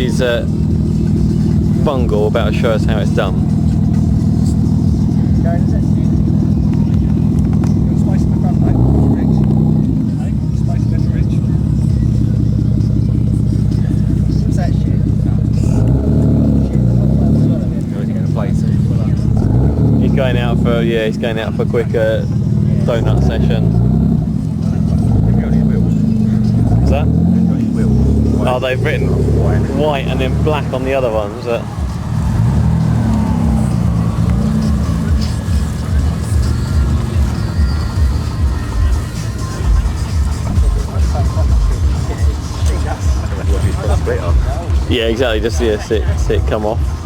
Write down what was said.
Casey's bungle about to show us how it's done. He's going out for a quick donut session. What's that? Oh, they've written white and then black on the other ones. Yeah, exactly. Just see it come off.